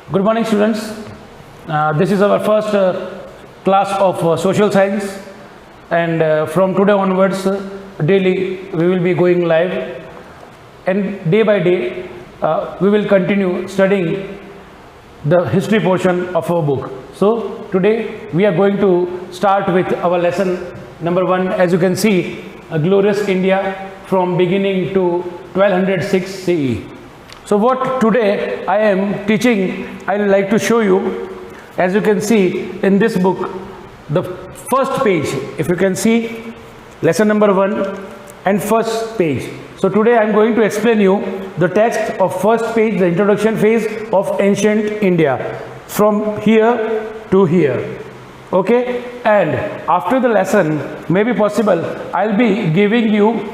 Good morning, students. This is our first class of social science, and from today onwards, daily we will be going live, and day by day we will continue studying the history portion of our book. So today we are going to start with our lesson number 1. As you can see, a glorious India from beginning to 1206 CE. So what today I am teaching, I would like to show you. As you can see in this book, the first page, if you can see, lesson number 1 and first page. So today I am going to explain you the text of first page, the introduction phase of ancient India, from here to here. Okay, and after the lesson, maybe possible, I'll be giving you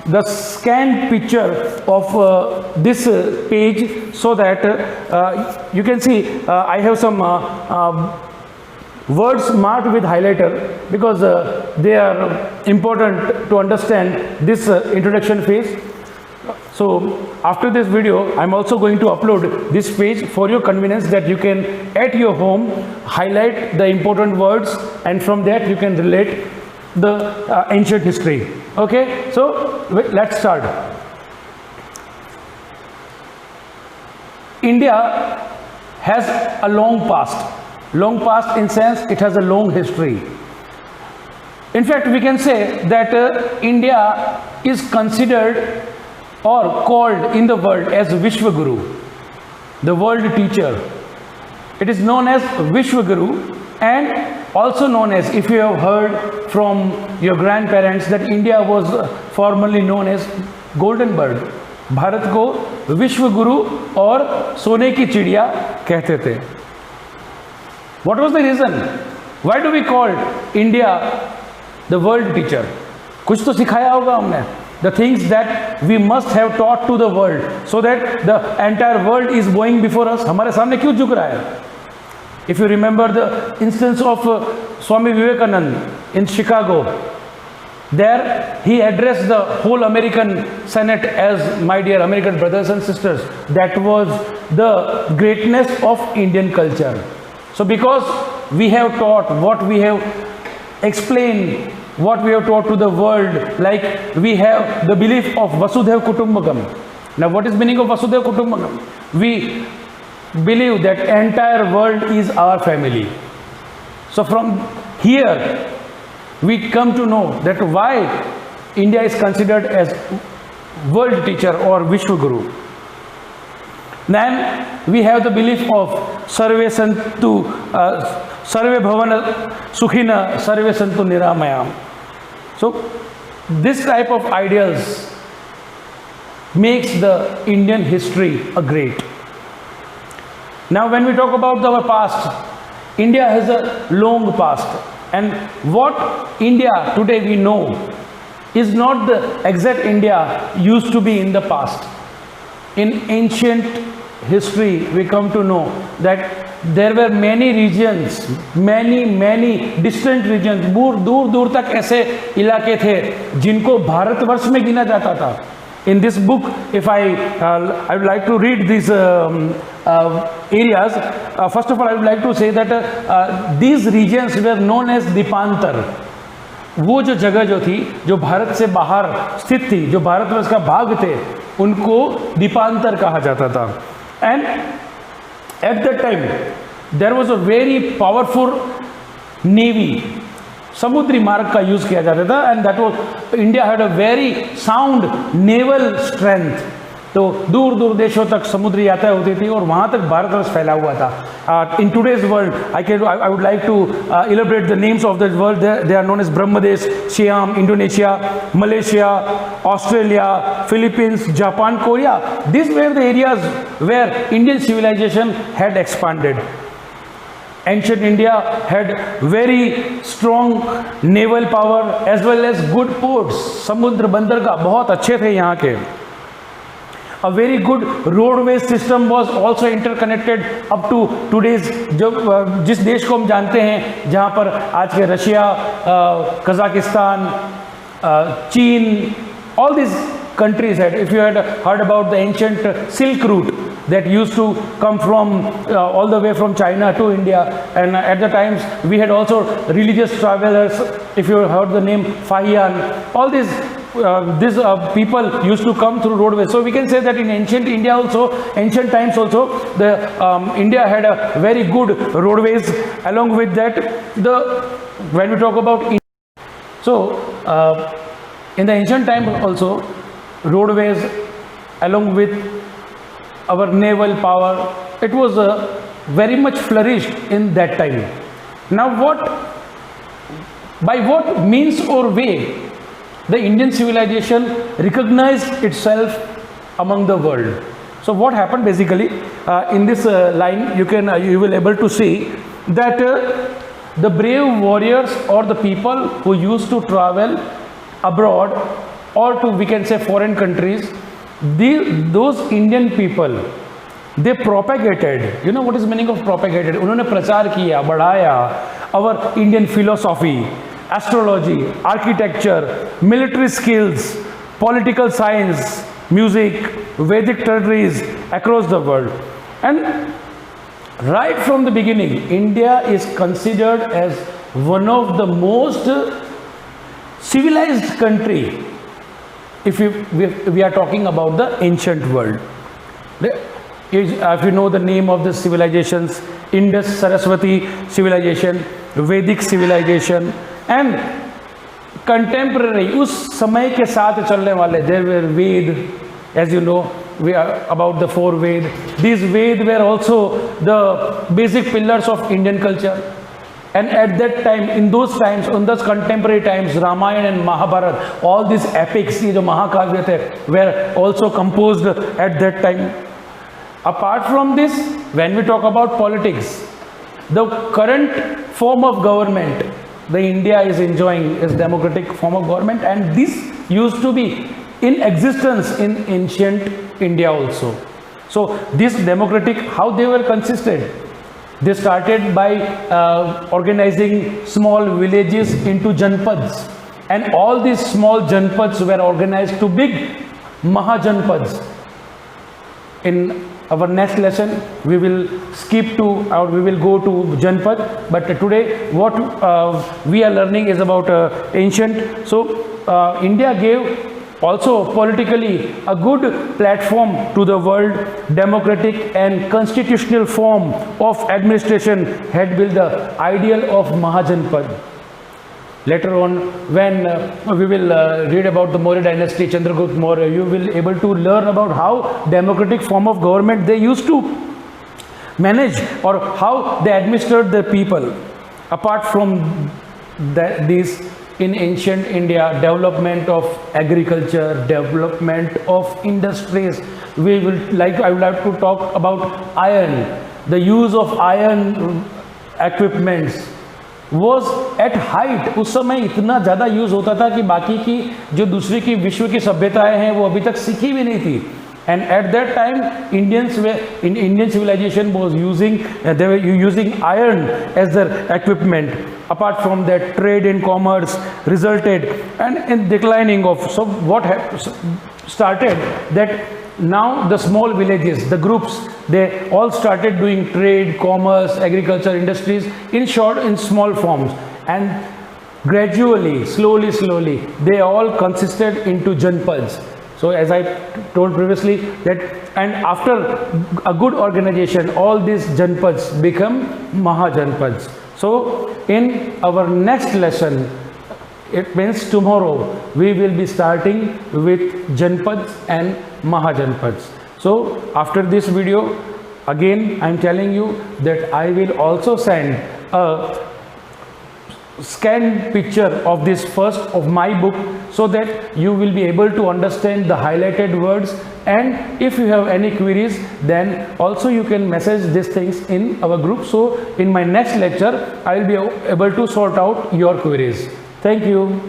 the scanned picture of this page, so that you can see I have some words marked with highlighter, because they are important to understand this introduction phase. So after this video, I'm also going to upload this page for your convenience, that you can at your home highlight the important words, and from that you can relate the ancient history. Okay, so let's start. India has a long past in sense it has a long history. In fact, we can say that India is considered or called in the world as Vishwaguru, the world teacher. It is known as Vishwaguru, and also known as, if you have heard from your grandparents, that India was formerly known as Golden Bird. Bharat को विश्व गुरु और सोने की चिड़िया कहते थे. What was the reason? Why do we call India the world teacher? कुछ तो सिखाया होगा हमने. The things that we must have taught to the world, so that the entire world is going before us. हमारे सामने क्यों झुक रहा है? If you remember the instance of Swami Vivekananda in Chicago, there he addressed the whole American Senate as, my dear American brothers and sisters, that was the greatness of Indian culture. So because we have taught what we have explained, what we have taught to the world, like we have the belief of Vasudhaiva Kutumbakam. Now what is meaning of Vasudhaiva Kutumbakam? We believe that entire world is our family. So from here we come to know that why India is considered as world teacher or Vishwaguru. Then we have the belief of Sarve Santu, Sarve Bhavana Sukhina, Sarve Santu Niramayam. So this type of ideals makes the Indian history a great. Now when we talk about our past, India has a long past, and what India today we know is not the exact India used to be in the past. In ancient history we come to know that there were many regions, many distant regions, दूर दूर तक ऐसे इलाके थे जिनको भारतवर्ष में गिना जाता था. In this book, if I would like to read these areas. First of all, I would like to say that these regions were known as Dipantar. वो जो जगह जो थी, जो भारत से बाहर स्थित थी, जो भारतवर्ष का भाग थे, उनको दीपांतर कहा जाता था. And at that time, there was a very powerful navy. समुद्री मार्ग का यूज किया जाता था, and that was India had a very sound naval strength. तो दूर दूर देशों तक समुद्री यात्रा होती थी और वहाँ तक भारतवर्ष फैला हुआ था. In today's world I would like to elaborate the names of this world. They are known as Brahmadesh, Siam, Indonesia, Malaysia, Australia, Philippines, Japan, Korea. This were the areas where Indian civilization had expanded. Ancient India had very strong naval power as well as good ports. समुद्र बंदरगाह बहुत अच्छे थे यहाँ के. A very good roadway system was also interconnected up to today's, जो जिस देश को हम जानते हैं, जहाँ पर आज के रशिया, कजाकिस्तान, चीन, all these countries had. If you had heard about the ancient Silk route, that used to come from all the way from China to India. And at the times we had also religious travelers. If you heard the name Fahiyan, all these people used to come through roadways. So we can say that in ancient India also, ancient times also, the India had a very good roadways. Along with that, when we talk about India, so in the ancient time also, roadways along with our naval power, it was very much flourished in that time. Now by what means or way the Indian civilization recognized itself among the world? So what happened basically in this line, you will able to see that the brave warriors or the people who used to travel abroad or to, we can say, foreign countries, those Indian people, they propagated. You know what is meaning of propagated? उन्होंने प्रचार किया, बढ़ाया our Indian philosophy, astrology, architecture, military skills, political science, music, Vedic treasuries across the world. And right from the beginning, India is considered as one of the most civilized country if we are talking about the ancient world. If you know the name of the civilizations, Indus Saraswati civilization, Vedic civilization, and contemporary, उस समय के साथ चलने वाले, there were Ved, as you know, we are about the 4 Ved. These Ved were also the basic pillars of Indian culture. And at that time, in those contemporary times, Ramayana and Mahabharata, all these epics, ये जो महाकाव्य थे, were also composed at that time. Apart from this, when we talk about politics, the current form of government the India is enjoying is democratic form of government, and this used to be in existence in ancient India also. So this democratic, how they were consisted? They started by organizing small villages into janpads, and all these small janpads were organized to big mahajanpads. In our next lesson, we will skip to, or we will go to janpad, but today what we are learning is about ancient. So India gave also politically a good platform to the world. Democratic and constitutional form of administration had built the ideal of Mahajanpad. Later on, when we will read about the Maurya dynasty, Chandragupta Maurya, you will able to learn about how democratic form of government they used to manage, or how they administered the people. Apart from these, in ancient India, development of agriculture, development of industries, I would like to talk about iron. The use of iron equipments was at height. उस समय इतना ज़्यादा use होता था कि बाकी की जो दूसरी की विश्व की सभ्यताएं हैं वो अभी तक सीखी भी नहीं थी. And at that time, Indian civilization was they were using iron as their equipment. Apart from that, trade and commerce resulted and in declining of. So what started that now the small villages, the groups, they all started doing trade, commerce, agriculture, industries, in short, in small forms. And gradually, slowly, they all consisted into janpads. So as I told previously that, and after a good organization, all these janpads become Mahajanpads. So in our next lesson, it means tomorrow, we will be starting with janpads and Mahajanpads. So after this video, again I am telling you that I will also send a scanned picture of this first of my book, so that you will be able to understand the highlighted words, and if you have any queries, then also you can message these things in our group. So in my next lecture, I will be able to sort out your queries. Thank you.